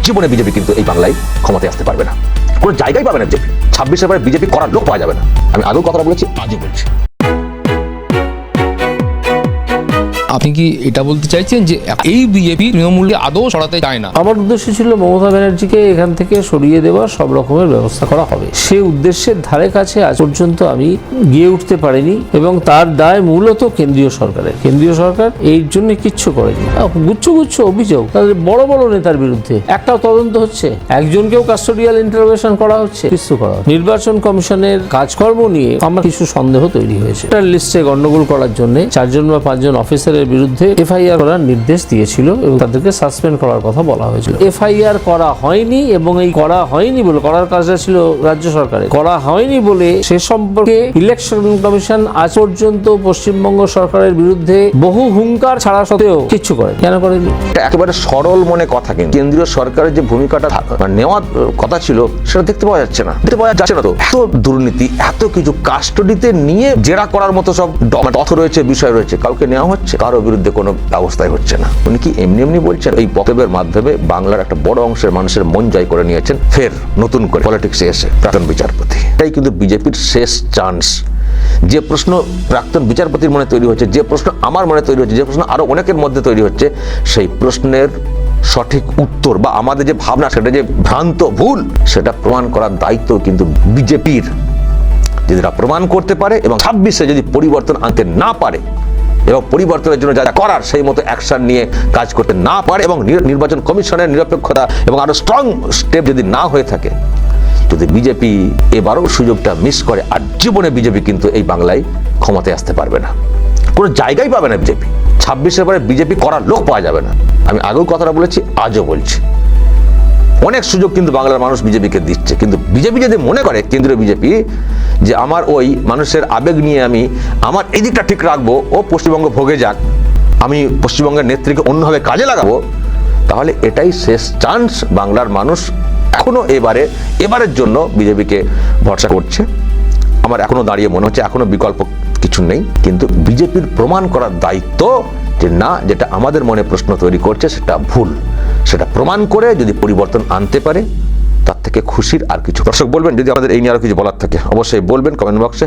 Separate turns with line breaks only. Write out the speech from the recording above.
জীবনে বিজেপি কিন্তু এই বাংলায় ক্ষমতায় আসতে পারবে না, কোনো জায়গায় পাবে না বিজেপি। 26-এর পরে বিজেপি করার লোক পাওয়া যাবে না। আমি আগেও কথাটা বলেছি, আজও বলছি।
আপনি কি এটা বলতে চাইছেন যে এই বিজেপি তৃণমূলকে আদৌ সরাতে চায় না?
আমার উদ্দেশ্য ছিল মমতা ব্যানার্জিকে এখান থেকে সরিয়ে দেওয়ার সব রকমের ব্যবস্থা করা হবে। সেই উদ্দেশ্যের ধারে কাছে আজ পর্যন্ত আমি গিয়ে উঠতে পারিনি এবং তার দায় মূলত কেন্দ্রীয় সরকারের। কেন্দ্রীয় সরকার এই জন্য কিচ্ছু করেনি। গুচ্ছ গুচ্ছ অভিযোগ তাদের বড় বড় নেতার বিরুদ্ধে, একটাও তদন্ত হচ্ছে, একজনকেও কাস্টোডিয়াল ইন্টারভেনশন করা হচ্ছে, কিছু করা হচ্ছে। নির্বাচন কমিশনের কাজকর্ম নিয়ে আমার কিছু সন্দেহ তৈরি হয়েছে। তার লিস্টে গন্ডগোল করার জন্য 4 বা 5 অফিসারের বিরুদ্ধে এফআইআর করার নির্দেশ দিয়েছিল এবং তাদেরকে সাসপেন্ড করার কথা বলা হয়েছিল। এফআইআর করা হয়নি এবং এই করা হয়নি বলে, করার কাজটা ছিল রাজ্য সরকারের, করা হয়নি বলে সে সম্পর্কে ইলেকশন কমিশন আজ পর্যন্ত পশ্চিমবঙ্গ সরকারের বিরুদ্ধে বহু হুঙ্কার ছাড়া সত্ত্বেও কিচ্ছু করে কেন করেনি?
একেবারে সরল মনে কথা, কিন্তু কেন্দ্রীয় সরকারের যে ভূমিকাটা নেওয়ার কথা ছিল সেটা দেখতে পাওয়া যাচ্ছে না। দেখতে পাওয়া যাচ্ছে না তো। এত দুর্নীতি, এত কিছু কাস্টডিতে নিয়ে জেরা করার মতো সব তথ্য রয়েছে, বিষয় রয়েছে, কাউকে নেওয়া হচ্ছে, কারো বিরুদ্ধে কোনো ব্যবস্থাই হচ্ছে না। উনি কি এমনি এমনি বলছেন? এই বক্তব্যের মাধ্যমে বাংলার একটা বড় অংশের মানুষের মন জয় করে নিয়েছেন ফের নতুন করে পলিটিক্সে এসে প্রাক্তন বিচারপতি। এটাই কিন্তু বিজেপির শেষ চান্স। যে প্রশ্ন প্রাক্তন বিচারপতির মনে তৈরি হচ্ছে, যে প্রশ্ন আমার মনে তৈরি হচ্ছে, যে প্রশ্ন আরো অনেকের মধ্যে তৈরি হচ্ছে, সেই প্রশ্নের সঠিক উত্তর বা আমাদের যে ভাবনা সেটা যে ভ্রান্ত ভুল সেটা প্রমাণ করার দায়িত্ব কিন্তু বিজেপির। যদি এরা প্রমাণ করতে পারে এবং 26-এ যদি পরিবর্তন আনতে না পারে এবং পরিবর্তনের জন্য যা যা করার সেই মতো অ্যাকশন নিয়ে কাজ করতে না পারে এবং নির্বাচন কমিশনের নিরপেক্ষতা এবং আরো স্ট্রং স্টেপ যদি না হয়ে থাকে, যদি বিজেপি এবারও সুযোগটা মিস করে, আর জীবনে বিজেপি কিন্তু এই বাংলায় ক্ষমতায় আসতে পারবে না, কোনো জায়গায় পাবে না বিজেপি। 26-এর পরে বিজেপি করার লোক পাওয়া যাবে না। আমি আগেও কথাটা বলেছি, আজও বলছি। অনেক সুযোগ কিন্তু বাংলার মানুষ বিজেপিকে দিচ্ছে, কিন্তু বিজেপি যদি মনে করে, কেন্দ্রীয় বিজেপি, যে আমার ওই মানুষের আবেগ নিয়ে আমি আমার এই দিকটা ঠিক রাখবো, ও পশ্চিমবঙ্গ ভোগে যাক, আমি পশ্চিমবঙ্গের নেত্রীকে অন্যভাবে কাজে লাগাবো, তাহলে এটাই শেষ চান্স। বাংলার মানুষ এখনো এবারের জন্য বিজেপিকে ভরসা করছে। আমার এখনো দাঁড়িয়ে মনে হচ্ছে এখনো বিকল্প কিছু নেই, কিন্তু বিজেপির প্রমাণ করার দায়িত্ব যে না, যেটা আমাদের মনে প্রশ্ন তৈরি করছে সেটা ভুল, সেটা প্রমাণ করে যদি পরিবর্তন আনতে পারে, তার থেকে খুশির আর কিছু। দর্শক বলবেন যদি আমাদের এই নিয়ে আরো কিছু বলার থাকে অবশ্যই বলবেন কমেন্ট বক্সে।